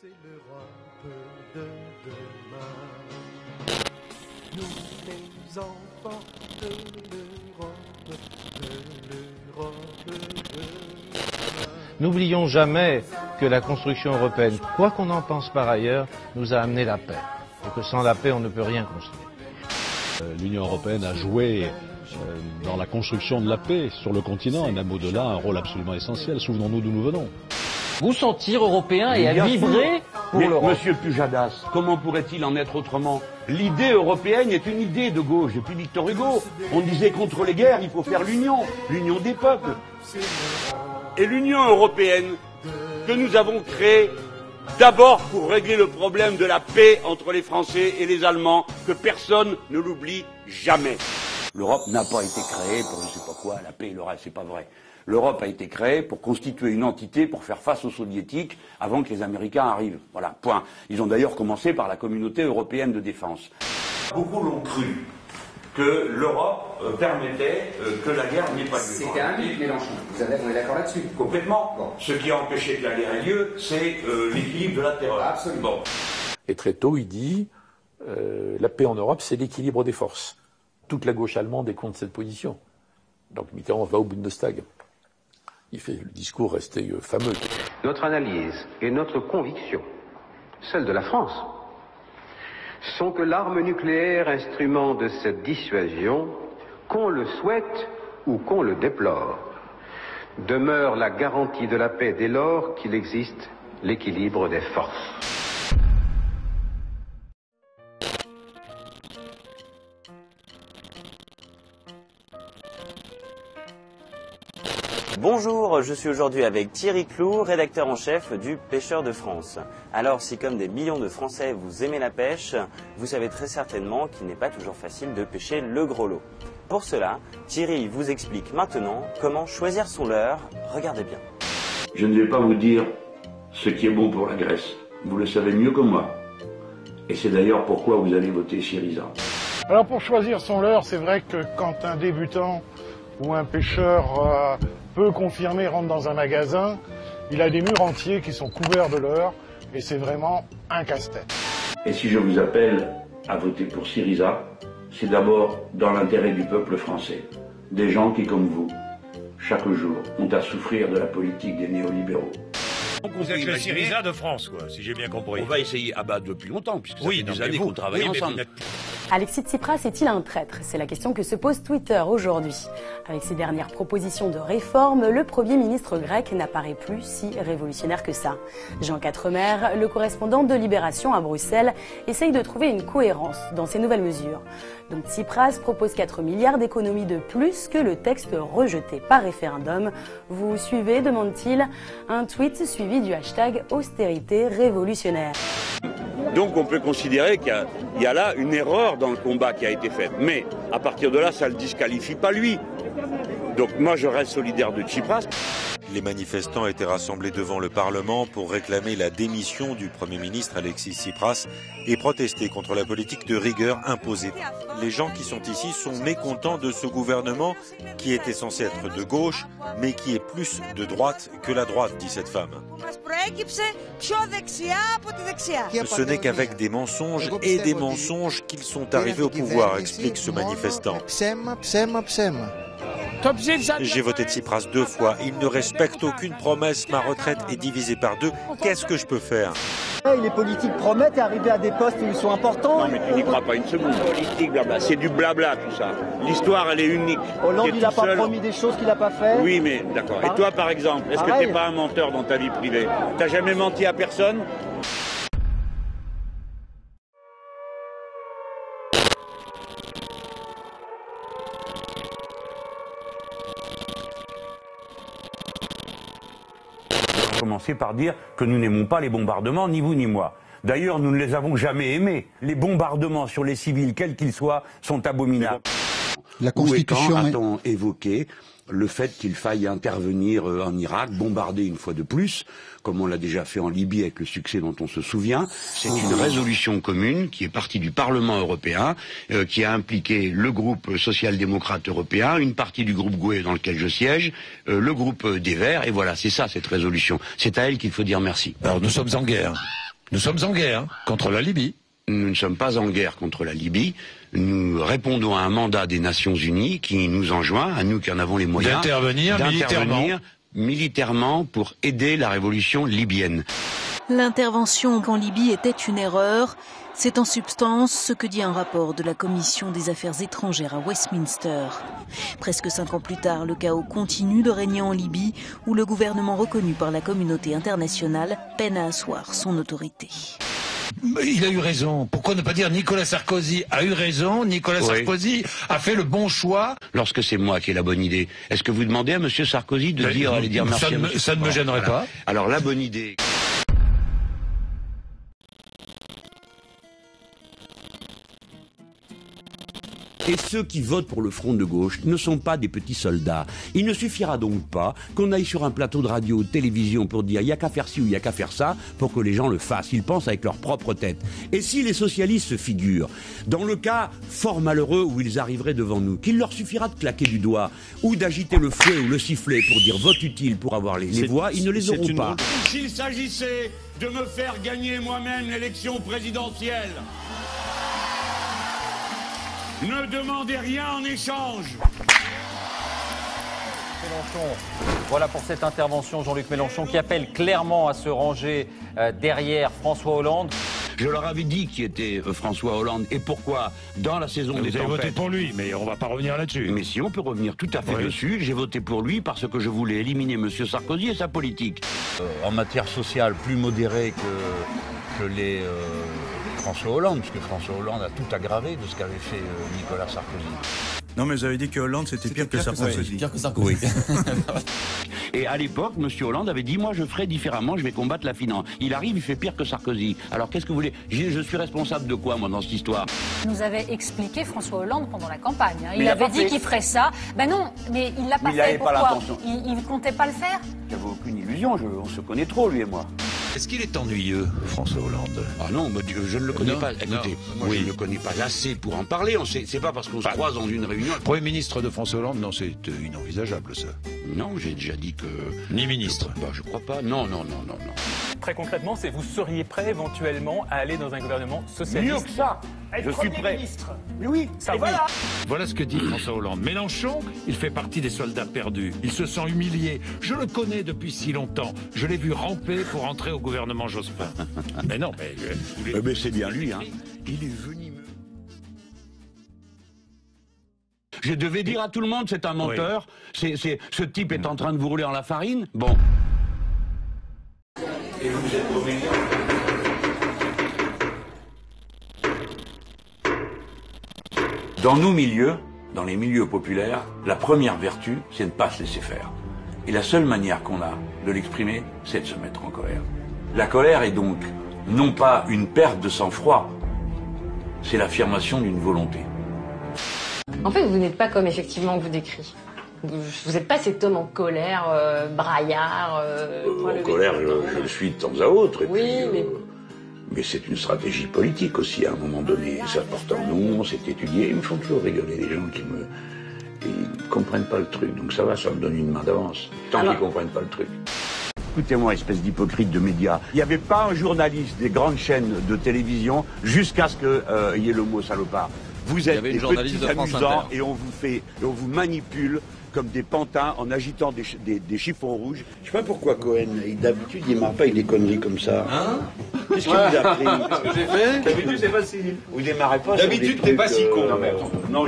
C'est l'Europe de demain. Nous les enfants de l'Europe de demain. N'oublions jamais que la construction européenne, quoi qu'on en pense par ailleurs, nous a amené la paix. Et que sans la paix, on ne peut rien construire. L'Union européenne a joué dans la construction de la paix sur le continent et même au-delà un rôle absolument essentiel. Souvenons-nous d'où nous venons. Vous sentir européen et à vibrer pour l'Europe. Monsieur Pujadas, comment pourrait-il en être autrement? L'idée européenne est une idée de gauche. Depuis Victor Hugo, on disait contre les guerres, il faut faire l'union des peuples. Et l'Union européenne que nous avons créée d'abord pour régler le problème de la paix entre les Français et les Allemands, que personne ne l'oublie jamais. L'Europe n'a pas été créée pour je ne sais pas quoi, la paix et le reste, c'est pas vrai. L'Europe a été créée pour constituer une entité pour faire face aux soviétiques avant que les Américains arrivent. Voilà, point. Ils ont d'ailleurs commencé par la communauté européenne de défense. Beaucoup l'ont cru que l'Europe permettait que la guerre n'ait pas lieu. C'était un mythe, Mélenchon. On est d'accord là-dessus. Complètement. Bon. Ce qui a empêché que la guerre ait lieu, c'est l'équilibre de la terreur. Absolument. Bon. Et très tôt, il dit la paix en Europe, c'est l'équilibre des forces. Toute la gauche allemande est contre cette position. Donc Mitterrand va au Bundestag. Il fait le discours resté fameux. Notre analyse et notre conviction, celle de la France, sont que l'arme nucléaire, instrument de cette dissuasion, qu'on le souhaite ou qu'on le déplore, demeure la garantie de la paix dès lors qu'il existe l'équilibre des forces. Bonjour, je suis aujourd'hui avec Thierry Cloux, rédacteur en chef du Pêcheur de France. Alors si comme des millions de Français vous aimez la pêche, vous savez très certainement qu'il n'est pas toujours facile de pêcher le gros lot. Pour cela, Thierry vous explique maintenant comment choisir son leurre. Regardez bien. Je ne vais pas vous dire ce qui est bon pour la Grèce. Vous le savez mieux que moi. Et c'est d'ailleurs pourquoi vous allez voter Syriza. Alors pour choisir son leurre, c'est vrai que quand un débutant ou un pêcheur peut confirmer rentre dans un magasin, il a des murs entiers qui sont couverts de leurre et c'est vraiment un casse-tête. Et si je vous appelle à voter pour Syriza, c'est d'abord dans l'intérêt du peuple français. Des gens qui, comme vous, chaque jour, ont à souffrir de la politique des néolibéraux. Donc vous êtes le Syriza de France, quoi, si j'ai bien compris. On va essayer, depuis longtemps, puisque ça fait des années vous, qu'on travaille ensemble. Alexis Tsipras est-il un traître? C'est la question que se pose Twitter aujourd'hui. Avec ses dernières propositions de réforme, le Premier ministre grec n'apparaît plus si révolutionnaire que ça. Jean Quatremer, le correspondant de Libération à Bruxelles, essaye de trouver une cohérence dans ces nouvelles mesures. Donc Tsipras propose 4 milliards d'économies de plus que le texte rejeté par référendum. Vous suivez, demande-t-il, un tweet suivi du hashtag austérité révolutionnaire. Donc on peut considérer qu'il y a là une erreur dans le combat qui a été fait. Mais à partir de là, ça ne le disqualifie pas lui. Donc moi je reste solidaire de Tsipras. Les manifestants étaient rassemblés devant le Parlement pour réclamer la démission du Premier ministre Alexis Tsipras et protester contre la politique de rigueur imposée. Les gens qui sont ici sont mécontents de ce gouvernement qui était censé être de gauche, mais qui est plus de droite que la droite, dit cette femme. Ce n'est qu'avec des mensonges et des mensonges qu'ils sont arrivés au pouvoir, explique ce manifestant. J'ai voté Tsipras 2 fois. Il ne respecte aucune promesse. Ma retraite est divisée par 2. Qu'est-ce que je peux faire? Les politiques promettent d'arriver à des postes où ils sont importants. Non mais tu n'y crois pas une seconde. Politique, blabla. C'est du blabla tout ça. L'histoire elle est unique. Hollande il n'a pas promis des choses qu'il n'a pas fait. Oui mais d'accord. Et toi par exemple, est-ce que tu n'es pas un menteur dans ta vie privée? T'as jamais menti à personne? Commencer par dire que nous n'aimons pas les bombardements, ni vous ni moi. D'ailleurs, nous ne les avons jamais aimés. Les bombardements sur les civils, quels qu'ils soient, sont abominables. La Constitution Où et quand a-t-on évoqué le fait qu'il faille intervenir en Irak, bombarder une fois de plus, comme on l'a déjà fait en Libye avec le succès dont on se souvient. C'est une résolution commune qui est partie du Parlement européen, qui a impliqué le groupe social-démocrate européen, une partie du groupe GUE dans lequel je siège, le groupe des Verts, et voilà, c'est ça cette résolution. C'est à elle qu'il faut dire merci. Alors nous sommes en guerre. Nous sommes en guerre contre la Libye. Nous ne sommes pas en guerre contre la Libye. Nous répondons à un mandat des Nations Unies qui nous enjoint, à nous qui en avons les moyens, d'intervenir militairement pour aider la révolution libyenne. L'intervention en Libye était une erreur. C'est en substance ce que dit un rapport de la Commission des Affaires étrangères à Westminster. Presque 5 ans plus tard, le chaos continue de régner en Libye, où le gouvernement reconnu par la communauté internationale peine à asseoir son autorité. Il a eu raison. Pourquoi ne pas dire Nicolas Sarkozy a eu raison, Nicolas Sarkozy a fait le bon choix. Lorsque c'est moi qui ai la bonne idée, est-ce que vous demandez à M. Sarkozy de aller dire merci à M. Ça ne me gênerait pas. Alors la bonne idée... Et ceux qui votent pour le front de gauche ne sont pas des petits soldats. Il ne suffira donc pas qu'on aille sur un plateau de radio ou de télévision pour dire il n'y a qu'à faire ci ou il n'y a qu'à faire ça pour que les gens le fassent. Ils pensent avec leur propre tête. Et si les socialistes se figurent dans le cas fort malheureux où ils arriveraient devant nous, qu'il leur suffira de claquer du doigt ou d'agiter le fouet ou le sifflet pour dire vote utile pour avoir les voix, ils ne les auront pas. S'il s'agissait de me faire gagner moi-même l'élection présidentielle, ne demandez rien en échange. Mélenchon. Voilà pour cette intervention, Jean-Luc Mélenchon, qui appelle clairement à se ranger derrière François Hollande. Je leur avais dit qui était François Hollande et pourquoi dans la saison des tempêtes. Vous avez voté pour lui, mais on ne va pas revenir là-dessus. Mais si on peut revenir tout à fait dessus, j'ai voté pour lui parce que je voulais éliminer M. Sarkozy et sa politique. En matière sociale, plus modérée que les... François Hollande, parce que François Hollande a tout aggravé de ce qu'avait fait Nicolas Sarkozy. Non, mais j'avais dit que Hollande, c'était pire que Sarkozy. Pire que Sarkozy. Oui. Et à l'époque, M. Hollande avait dit, moi je ferai différemment, je vais combattre la finance. Il arrive, il fait pire que Sarkozy. Alors qu'est-ce que vous voulez? Je suis responsable de quoi, moi, dans cette histoire? Nous avait expliqué François Hollande pendant la campagne. Hein. Il avait dit qu'il ferait ça. Ben non, mais il l'a pas fait. Pourquoi? Il ne comptait pas le faire? J'avais aucune illusion, on se connaît trop, lui et moi. Est-ce qu'il est ennuyeux, François Hollande? Ah non, je ne le connais pas. Écoutez, moi je ne le connais pas assez pour en parler. C'est pas parce qu'on se croise dans une réunion. Premier ministre de François Hollande, non, c'est inenvisageable ça. Non, j'ai déjà dit que... Ni ministre. Je crois pas. Non. Très concrètement, c'est vous seriez prêt éventuellement à aller dans un gouvernement socialiste? Mieux que ça. Je suis prêt. Mais oui, ça voilà. Voilà ce que dit François Hollande. Mélenchon, il fait partie des soldats perdus. Il se sent humilié. Je le connais depuis si longtemps. Je l'ai vu ramper pour entrer au gouvernement Jospin. Mais non, mais c'est bien lui, hein. Il est venimeux. Je devais dire à tout le monde, c'est un menteur. Oui. Ce type est en train de vous rouler en la farine. Bon. Et vous êtes au milieu. Dans nos milieux, dans les milieux populaires, la première vertu, c'est de ne pas se laisser faire. Et la seule manière qu'on a de l'exprimer, c'est de se mettre en colère. La colère est donc non pas une perte de sang-froid, c'est l'affirmation d'une volonté. En fait, vous n'êtes pas comme effectivement que vous décrit. Vous n'êtes pas cet homme en colère, braillard. En colère, je le suis de temps à autre. Et oui, puis, mais c'est une stratégie politique aussi, à un moment donné. Ça porte un nom, c'est étudié. Ils me font toujours rigoler, les gens qui ne comprennent pas le truc. Donc ça va, ça me donne une main d'avance. Tant qu'ils ne comprennent pas le truc. Écoutez-moi, espèce d'hypocrite de médias. Il n'y avait pas un journaliste des grandes chaînes de télévision jusqu'à ce qu'il y ait le mot salopard. Vous êtes des petits amusants et on vous manipule comme des pantins en agitant des chiffons rouges. Je sais pas pourquoi Cohen, d'habitude, il démarre pas avec des conneries comme ça. Hein? Qu'est-ce qu'il vous a pris? Ce que j'ai fait? D'habitude, c'est facile. Vous démarrez pas. D'habitude, t'es pas si con. Non, mais attends. Non,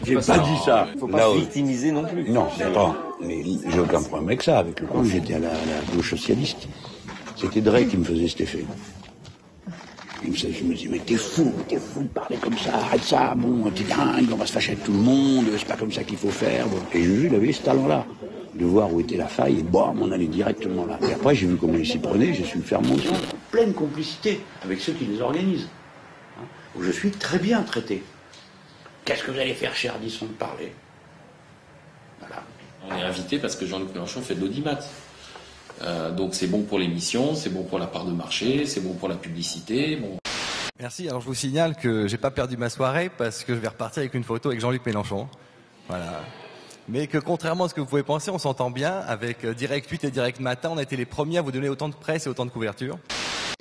j'ai pas dit ça. Faut pas se victimiser non plus. Non, attends. Mais j'ai aucun problème avec ça. Avec le coup, j'étais à la gauche socialiste. C'était Drey qui me faisait cet effet. Je me dis, mais t'es fou de parler comme ça, arrête ça, bon, t'es dingue, on va se fâcher avec tout le monde, c'est pas comme ça qu'il faut faire. Bon. Et Juju, il avait ce talent-là, de voir où était la faille, et bam, on allait directement là. Et après, j'ai vu comment il s'y prenait, j'ai su le faire moi aussi. Pleine complicité avec ceux qui les organisent, hein, où je suis très bien traité. Qu'est-ce que vous allez faire, cher Ardisson, de parler? Voilà. On est invité parce que Jean-Luc Mélenchon fait de l'audimat. Donc c'est bon pour l'émission, c'est bon pour la part de marché, c'est bon pour la publicité. Bon. Merci, alors je vous signale que j'ai pas perdu ma soirée parce que je vais repartir avec une photo avec Jean-Luc Mélenchon. Voilà. Mais que contrairement à ce que vous pouvez penser, on s'entend bien avec Direct 8 et Direct Matin, on a été les premiers à vous donner autant de presse et autant de couverture.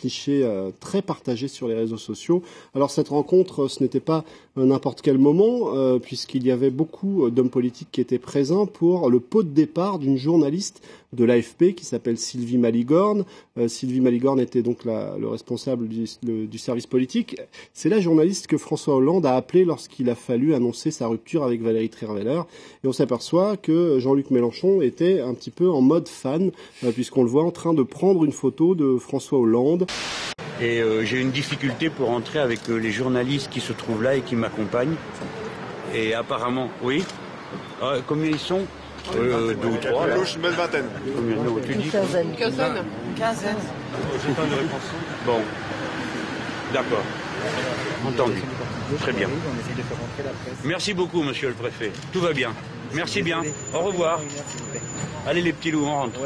cliché très partagé sur les réseaux sociaux. Alors cette rencontre, ce n'était pas n'importe quel moment, puisqu'il y avait beaucoup d'hommes politiques qui étaient présents pour le pot de départ d'une journaliste de l'AFP qui s'appelle Sylvie Maligorne. Sylvie Maligorne était donc le responsable du service politique. C'est la journaliste que François Hollande a appelée lorsqu'il a fallu annoncer sa rupture avec Valérie Trierweiler. Et on s'aperçoit que Jean-Luc Mélenchon était un petit peu en mode fan, puisqu'on le voit en train de prendre une photo de François Hollande. Et j'ai une difficulté pour entrer avec les journalistes qui se trouvent là et qui m'accompagnent. Et apparemment, oui. Combien ils sont 2 ou 3 là. Une bonne vingtaine. Combien tu dis? Quinzaine. J'ai pas de réponse. Bon. D'accord. Entendu. Très bien. Merci beaucoup, monsieur le préfet. Tout va bien. Merci bien. Au revoir. Allez les petits loups, on rentre.